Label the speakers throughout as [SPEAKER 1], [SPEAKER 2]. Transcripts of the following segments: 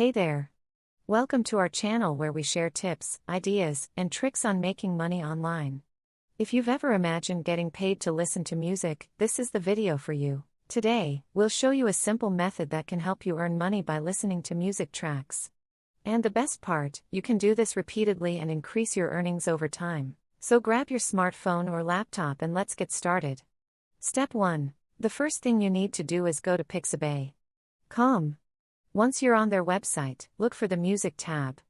[SPEAKER 1] Hey there! Welcome to our channel where we share tips, ideas, and tricks on making money online. If you've ever imagined getting paid to listen to music, this is the video for you. Today, we'll show you a simple method that can help you earn money by listening to music tracks. And the best part, you can do this repeatedly and increase your earnings over time. So grab your smartphone or laptop and let's get started. Step 1. The first thing you need to do is go to pixabay.com. Once you're on their website, look for the Music tab.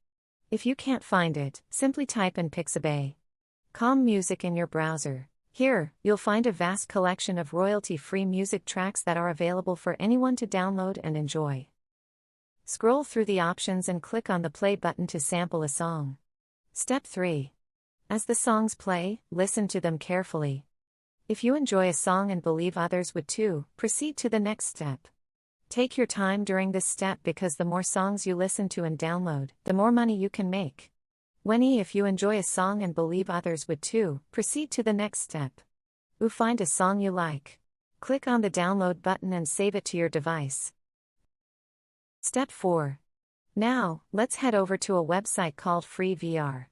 [SPEAKER 1] If you can't find it, simply type in pixabay.com music in your browser. Here, you'll find a vast collection of royalty-free music tracks that are available for anyone to download and enjoy. Scroll through the options and click on the play button to sample a song. Step 3. As the songs play, listen to them carefully. If you enjoy a song and believe others would too, proceed to the next step. Take your time during this step because the more songs you listen to and download, the more money you can make. If you enjoy a song and believe others would too, proceed to the next step. Find a song you like. Click on the download button and save it to your device. Step 4. Now, let's head over to a website called freevr.com.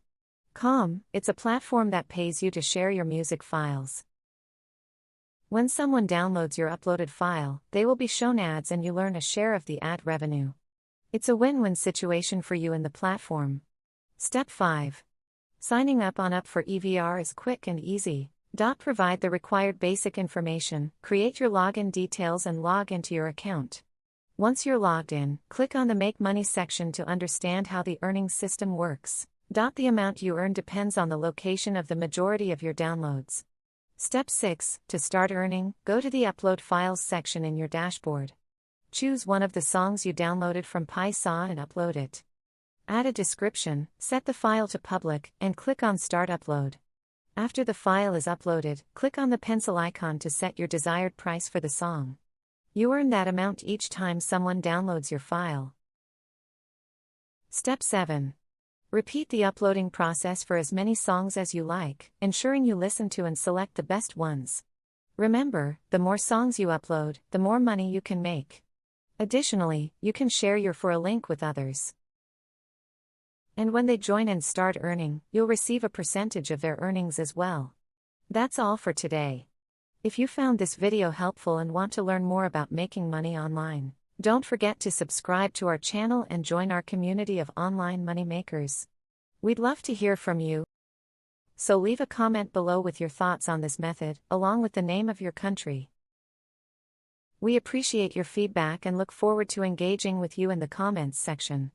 [SPEAKER 1] It's a platform that pays you to share your music files. When someone downloads your uploaded file, they will be shown ads and you earn a share of the ad revenue. It's a win-win situation for you and the platform. Step 5. Signing up on freevr is quick and easy. Provide the required basic information, create your login details and log into your account. Once you're logged in, click on the Make Money section to understand how the earning system works. The amount you earn depends on the location of the majority of your downloads. Step 6. To start earning, go to the Upload Files section in your dashboard. Choose one of the songs you downloaded from Pi-Saw and upload it. Add a description, set the file to public, and click on Start Upload. After the file is uploaded, click on the pencil icon to set your desired price for the song. You earn that amount each time someone downloads your file. Step 7. Repeat the uploading process for as many songs as you like, ensuring you listen to and select the best ones. Remember, the more songs you upload, the more money you can make. Additionally, you can share your link with others. And when they join and start earning, you'll receive a percentage of their earnings as well. That's all for today. If you found this video helpful and want to learn more about making money online, don't forget to subscribe to our channel and join our community of online money makers. We'd love to hear from you. So leave a comment below with your thoughts on this method, along with the name of your country. We appreciate your feedback and look forward to engaging with you in the comments section.